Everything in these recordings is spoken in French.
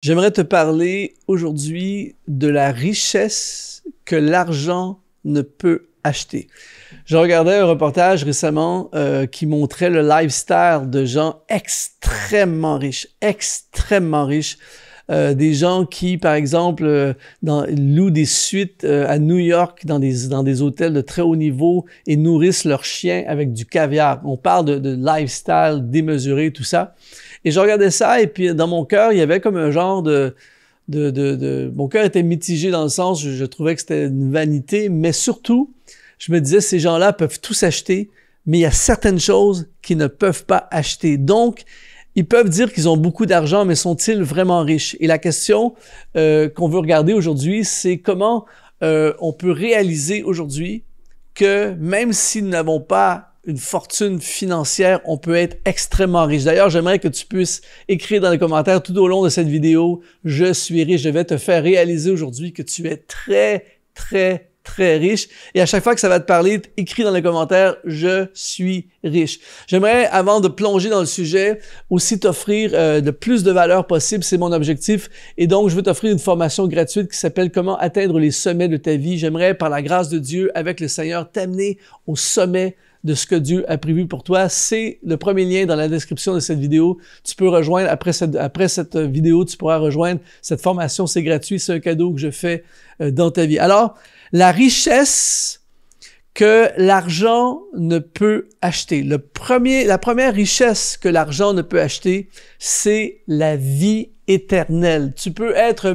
J'aimerais te parler aujourd'hui de la richesse que l'argent ne peut acheter. Je regardais un reportage récemment qui montrait le lifestyle de gens extrêmement riches, des gens qui, par exemple, louent des suites à New York dans des hôtels de très haut niveau et nourrissent leurs chiens avec du caviar. On parle de lifestyle démesuré, tout ça. Et je regardais ça et puis dans mon cœur, il y avait comme un genre mon cœur était mitigé dans le sens, je trouvais que c'était une vanité, mais surtout, je me disais, ces gens-là peuvent tout s'acheter, mais il y a certaines choses qu'ils ne peuvent pas acheter. Donc, ils peuvent dire qu'ils ont beaucoup d'argent, mais sont-ils vraiment riches? Et la question qu'on veut regarder aujourd'hui, c'est comment on peut réaliser aujourd'hui que même si nous n'avons pas une fortune financière, on peut être extrêmement riche. D'ailleurs, j'aimerais que tu puisses écrire dans les commentaires tout au long de cette vidéo, « Je suis riche ». Je vais te faire réaliser aujourd'hui que tu es très riche. Et à chaque fois que ça va te parler, écris dans les commentaires « Je suis riche ». J'aimerais, avant de plonger dans le sujet, aussi t'offrir le plus de valeur possible. C'est mon objectif. Et donc, je veux t'offrir une formation gratuite qui s'appelle « Comment atteindre les sommets de ta vie ». J'aimerais, par la grâce de Dieu, avec le Seigneur, t'amener au sommet de ce que Dieu a prévu pour toi. C'est le premier lien dans la description de cette vidéo. Tu peux rejoindre, après cette vidéo, tu pourras rejoindre cette formation. C'est gratuit, c'est un cadeau que je fais dans ta vie. Alors, la richesse que l'argent ne peut acheter. La première richesse que l'argent ne peut acheter, c'est la vie éternelle. Tu peux être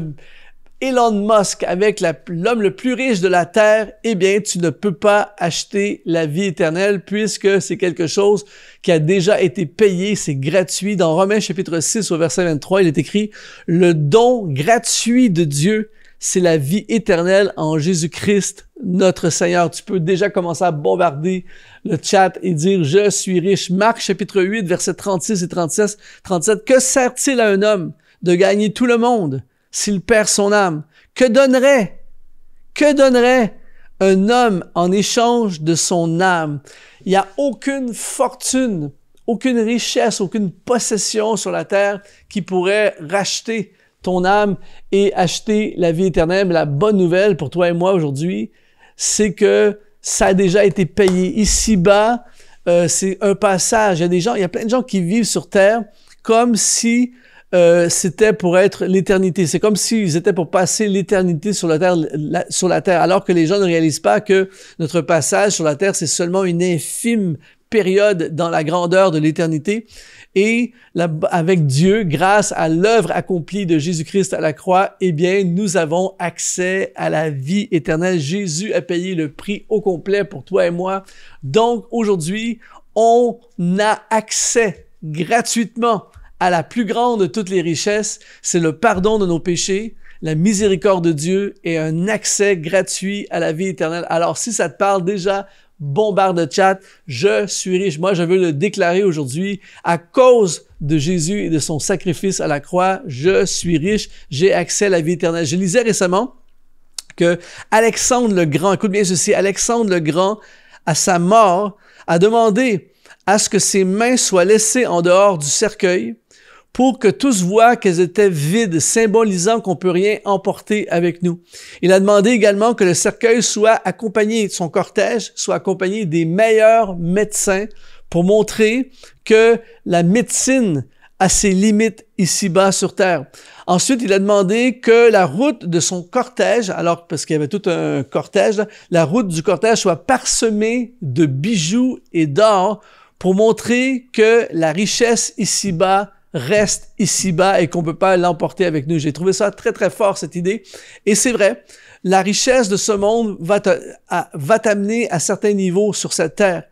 Elon Musk avec l'homme le plus riche de la Terre, eh bien, tu ne peux pas acheter la vie éternelle puisque c'est quelque chose qui a déjà été payé, c'est gratuit. Dans Romains chapitre 6 au verset 23, il est écrit « Le don gratuit de Dieu, c'est la vie éternelle en Jésus-Christ, notre Seigneur. » Tu peux déjà commencer à bombarder le chat et dire « Je suis riche ». Marc chapitre 8, versets 36 et 37, « Que sert-il à un homme de gagner tout le monde s'il perd son âme? Que donnerait un homme en échange de son âme? » Il n'y a aucune fortune, aucune richesse, aucune possession sur la terre qui pourrait racheter ton âme et acheter la vie éternelle. Mais la bonne nouvelle pour toi et moi aujourd'hui, c'est que ça a déjà été payé. Ici-bas, c'est un passage. Il y a plein de gens qui vivent sur terre comme si c'était pour être l'éternité. C'est comme s'ils étaient pour passer l'éternité sur la terre, alors que les gens ne réalisent pas que notre passage sur la terre, c'est seulement une infime période dans la grandeur de l'éternité. Et avec Dieu, grâce à l'œuvre accomplie de Jésus-Christ à la croix, eh bien, nous avons accès à la vie éternelle. Jésus a payé le prix au complet pour toi et moi. Donc, aujourd'hui, on a accès gratuitement à la plus grande de toutes les richesses, c'est le pardon de nos péchés, la miséricorde de Dieu et un accès gratuit à la vie éternelle. Alors, si ça te parle déjà, bombarde le chat, je suis riche. Moi, je veux le déclarer aujourd'hui, à cause de Jésus et de son sacrifice à la croix, je suis riche, j'ai accès à la vie éternelle. Je lisais récemment que Alexandre le Grand, écoute bien ceci, Alexandre le Grand, à sa mort, a demandé à ce que ses mains soient laissées en dehors du cercueil pour que tous voient qu'elles étaient vides, symbolisant qu'on ne peut rien emporter avec nous. Il a demandé également que le cercueil soit accompagné, son cortège soit accompagné des meilleurs médecins pour montrer que la médecine a ses limites ici-bas sur terre. Ensuite, il a demandé que la route de son cortège, alors parce qu'il y avait tout un cortège, la route du cortège soit parsemée de bijoux et d'or pour montrer que la richesse ici-bas reste ici-bas et qu'on ne peut pas l'emporter avec nous. J'ai trouvé ça très fort, cette idée. Et c'est vrai, la richesse de ce monde va t'amener à certains niveaux sur cette terre,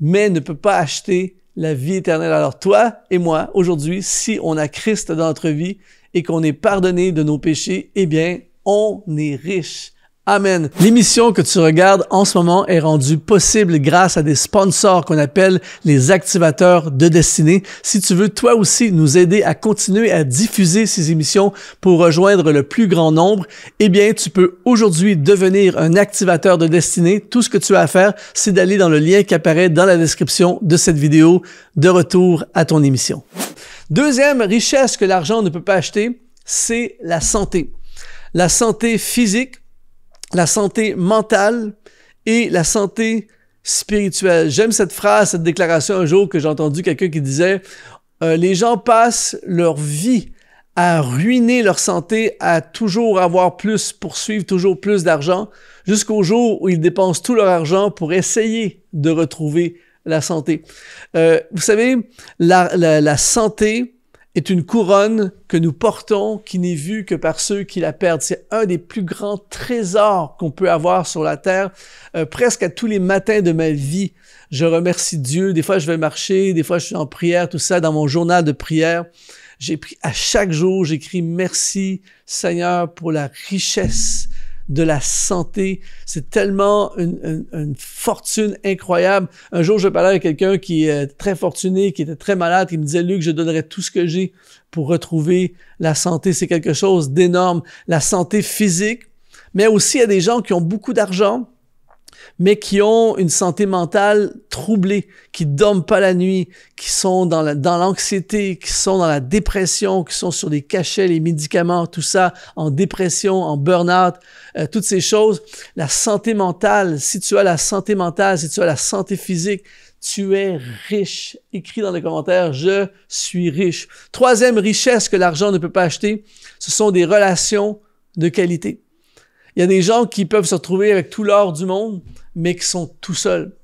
mais ne peut pas acheter la vie éternelle. Alors toi et moi, aujourd'hui, si on a Christ dans notre vie et qu'on est pardonné de nos péchés, eh bien, on est riche. Amen. L'émission que tu regardes en ce moment est rendue possible grâce à des sponsors qu'on appelle les activateurs de destinée. Si tu veux toi aussi nous aider à continuer à diffuser ces émissions pour rejoindre le plus grand nombre, eh bien, tu peux aujourd'hui devenir un activateur de destinée. Tout ce que tu as à faire, c'est d'aller dans le lien qui apparaît dans la description de cette vidéo. De retour à ton émission. Deuxième richesse que l'argent ne peut pas acheter, c'est la santé. La santé physique, la santé mentale et la santé spirituelle. J'aime cette phrase, cette déclaration un jour que j'ai entendu quelqu'un qui disait les gens passent leur vie à ruiner leur santé, à toujours avoir plus, poursuivre toujours plus d'argent, jusqu'au jour où ils dépensent tout leur argent pour essayer de retrouver la santé. Vous savez, la santé est une couronne que nous portons qui n'est vue que par ceux qui la perdent. C'est un des plus grands trésors qu'on peut avoir sur la terre. Presque à tous les matins de ma vie, je remercie Dieu. Des fois, je vais marcher, des fois, je suis en prière, tout ça, dans mon journal de prière. À chaque jour, j'écris « Merci Seigneur pour la richesse de la santé. » C'est tellement une fortune incroyable. Un jour, je parlais avec quelqu'un qui est très fortuné, qui était très malade, qui me disait « Luc, je donnerais tout ce que j'ai pour retrouver la santé. » C'est quelque chose d'énorme. La santé physique, mais aussi il y a des gens qui ont beaucoup d'argent, mais qui ont une santé mentale troublée, qui dorment pas la nuit, qui sont dans l'anxiété, qui sont dans la dépression, qui sont sur des cachets, les médicaments, tout ça, en dépression, en burn-out, toutes ces choses. La santé mentale, si tu as la santé mentale, si tu as la santé physique, tu es riche. Écris dans les commentaires, je suis riche. Troisième richesse que l'argent ne peut pas acheter, ce sont des relations de qualité. Il y a des gens qui peuvent se retrouver avec tout l'or du monde, mais qui sont tout seuls,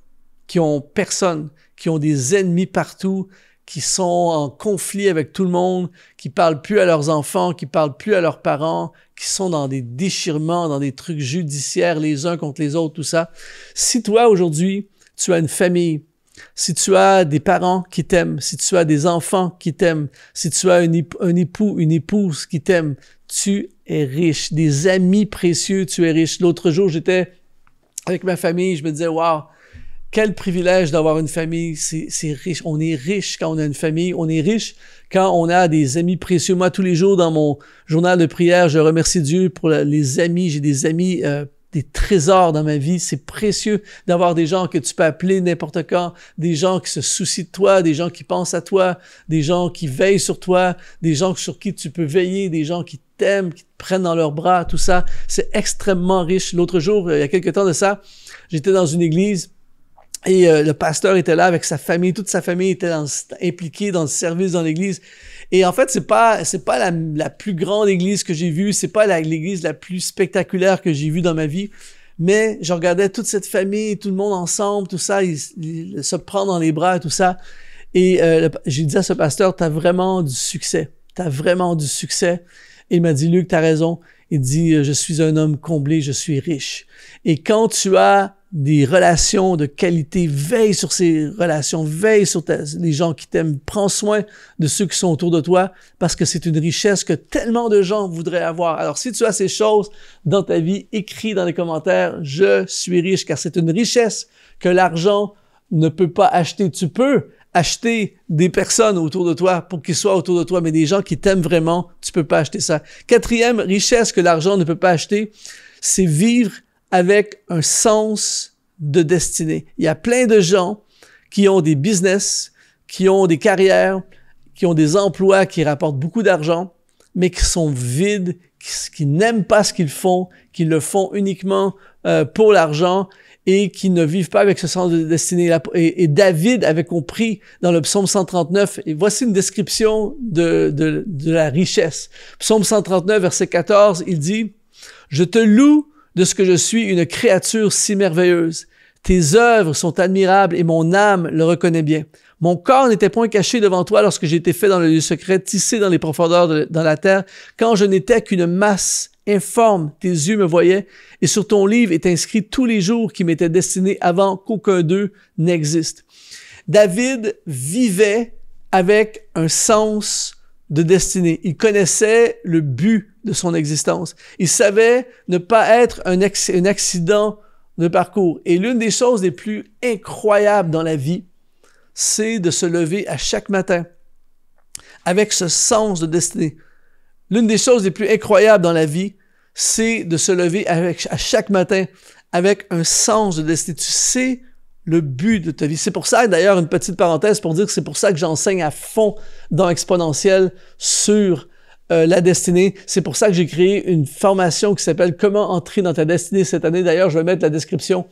qui ont personne, qui ont des ennemis partout, qui sont en conflit avec tout le monde, qui parlent plus à leurs enfants, qui parlent plus à leurs parents, qui sont dans des déchirements, dans des trucs judiciaires les uns contre les autres, tout ça. Si toi, aujourd'hui, tu as une famille, si tu as des parents qui t'aiment, si tu as des enfants qui t'aiment, si tu as un époux, une épouse qui t'aime, tu es riche. Des amis précieux, tu es riche. L'autre jour, j'étais avec ma famille, je me disais, waouh, quel privilège d'avoir une famille, c'est riche. On est riche quand on a une famille, on est riche quand on a des amis précieux. Moi, tous les jours, dans mon journal de prière, je remercie Dieu pour les amis. J'ai des amis, des trésors dans ma vie. C'est précieux d'avoir des gens que tu peux appeler n'importe quand, des gens qui se soucient de toi, des gens qui pensent à toi, des gens qui veillent sur toi, des gens sur qui tu peux veiller, des gens qui t'aiment, qui te prennent dans leurs bras, tout ça. C'est extrêmement riche. L'autre jour, il y a quelques temps de ça, j'étais dans une église et le pasteur était là avec sa famille, toute sa famille était impliquée dans le service dans l'église. Et en fait, c'est pas la plus grande église que j'ai vue, c'est pas l'église la plus spectaculaire que j'ai vue dans ma vie, mais je regardais toute cette famille, tout le monde ensemble, tout ça, il se prend dans les bras et tout ça. Et j'ai dit à ce pasteur, t'as vraiment du succès. Et il m'a dit, Luc, t'as raison. Il dit, je suis un homme comblé, je suis riche. Et quand tu as des relations de qualité, veille sur ces relations, veille sur les gens qui t'aiment, prends soin de ceux qui sont autour de toi, parce que c'est une richesse que tellement de gens voudraient avoir. Alors, si tu as ces choses dans ta vie, écris dans les commentaires, je suis riche, car c'est une richesse que l'argent ne peut pas acheter. Tu peux acheter des personnes autour de toi pour qu'ils soient autour de toi, mais des gens qui t'aiment vraiment, tu peux pas acheter ça. Quatrième richesse que l'argent ne peut pas acheter, c'est vivre avec un sens de destinée. Il y a plein de gens qui ont des business, qui ont des carrières, qui ont des emplois qui rapportent beaucoup d'argent, mais qui sont vides, qui n'aiment pas ce qu'ils font, qui le font uniquement pour l'argent et qui ne vivent pas avec ce sens de destinée. Et David avait compris dans le psaume 139, et voici une description de la richesse. Psaume 139, verset 14, il dit « Je te loue de ce que je suis une créature si merveilleuse. Tes œuvres sont admirables et mon âme le reconnaît bien. Mon corps n'était point caché devant toi lorsque j'ai été fait dans le lieu secret, tissé dans les profondeurs dans la terre, quand je n'étais qu'une masse informe, tes yeux me voyaient, et sur ton livre est inscrit tous les jours qui m'étaient destinés avant qu'aucun d'eux n'existe. » David vivait avec un sens de destinée. Il connaissait le but de son existence. Il savait ne pas être un accident de parcours. Et l'une des choses les plus incroyables dans la vie, c'est de se lever à chaque matin avec ce sens de destinée. L'une des choses les plus incroyables dans la vie, c'est de se lever à chaque matin avec un sens de destinée. Tu sais le but de ta vie. C'est pour ça, d'ailleurs, une petite parenthèse pour dire que c'est pour ça que j'enseigne à fond dans Exponentiel sur la destinée. C'est pour ça que j'ai créé une formation qui s'appelle « Comment entrer dans ta destinée » cette année. D'ailleurs, je vais mettre la description,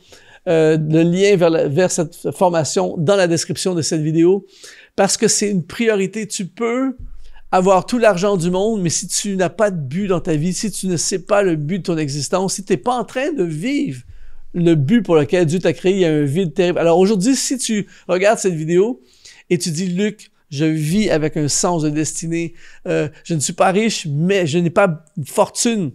le lien vers cette formation dans la description de cette vidéo parce que c'est une priorité. Tu peux avoir tout l'argent du monde, mais si tu n'as pas de but dans ta vie, si tu ne sais pas le but de ton existence, si tu n'es pas en train de vivre le but pour lequel Dieu t'a créé, il y a un vide terrible. Alors aujourd'hui, si tu regardes cette vidéo et tu dis « Luc, je vis avec un sens de destinée, je ne suis pas riche, mais je n'ai pas de fortune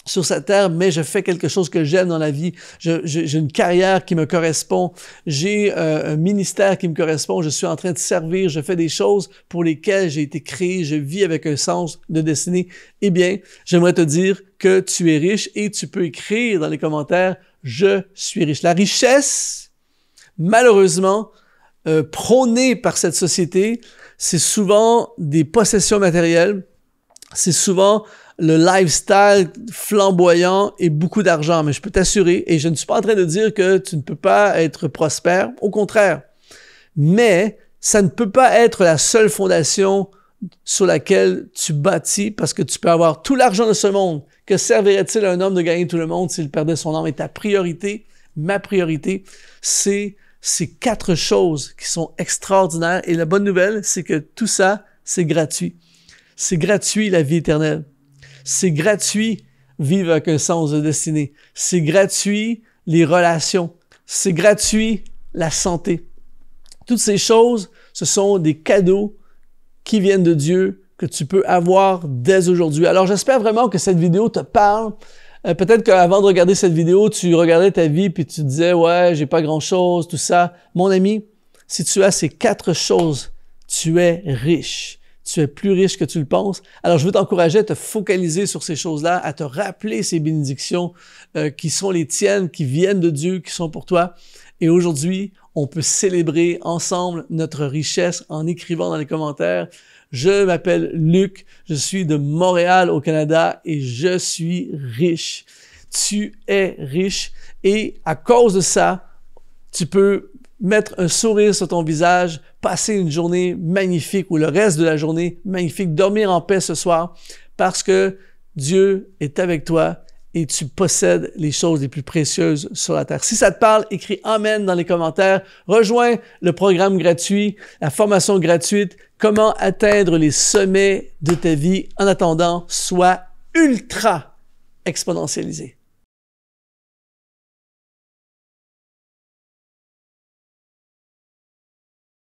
sur cette terre, mais je fais quelque chose que j'aime dans la vie. J'ai une carrière qui me correspond. J'ai un ministère qui me correspond. Je suis en train de servir. Je fais des choses pour lesquelles j'ai été créé. Je vis avec un sens de destinée. Eh bien, j'aimerais te dire que tu es riche et tu peux écrire dans les commentaires « Je suis riche ». La richesse, malheureusement, prônée par cette société, c'est souvent des possessions matérielles. C'est souvent le lifestyle flamboyant et beaucoup d'argent. Mais je peux t'assurer, et je ne suis pas en train de dire que tu ne peux pas être prospère, au contraire. Mais ça ne peut pas être la seule fondation sur laquelle tu bâtis parce que tu peux avoir tout l'argent de ce monde. Que servirait-il à un homme de gagner tout le monde s'il perdait son âme? Et ta priorité, ma priorité, c'est ces 4 choses qui sont extraordinaires. Et la bonne nouvelle, c'est que tout ça, c'est gratuit. C'est gratuit la vie éternelle. C'est gratuit vivre avec un sens de destinée. C'est gratuit les relations. C'est gratuit la santé. Toutes ces choses, ce sont des cadeaux qui viennent de Dieu que tu peux avoir dès aujourd'hui. Alors j'espère vraiment que cette vidéo te parle. Peut-être qu'avant de regarder cette vidéo, tu regardais ta vie puis tu te disais « Ouais, j'ai pas grand-chose, tout ça. » Mon ami, si tu as ces 4 choses, tu es riche. Tu es plus riche que tu le penses. Alors, je veux t'encourager à te focaliser sur ces choses-là, à te rappeler ces bénédictions qui sont les tiennes, qui viennent de Dieu, qui sont pour toi. Et aujourd'hui, on peut célébrer ensemble notre richesse en écrivant dans les commentaires « Je m'appelle Luc, je suis de Montréal au Canada et je suis riche. » Tu es riche et à cause de ça, tu peux mettre un sourire sur ton visage, passer une journée magnifique ou le reste de la journée magnifique, dormir en paix ce soir parce que Dieu est avec toi et tu possèdes les choses les plus précieuses sur la terre. Si ça te parle, écris « Amen » dans les commentaires. Rejoins le programme gratuit, la formation gratuite « Comment atteindre les sommets de ta vie en attendant, sois ultra exponentialisé ».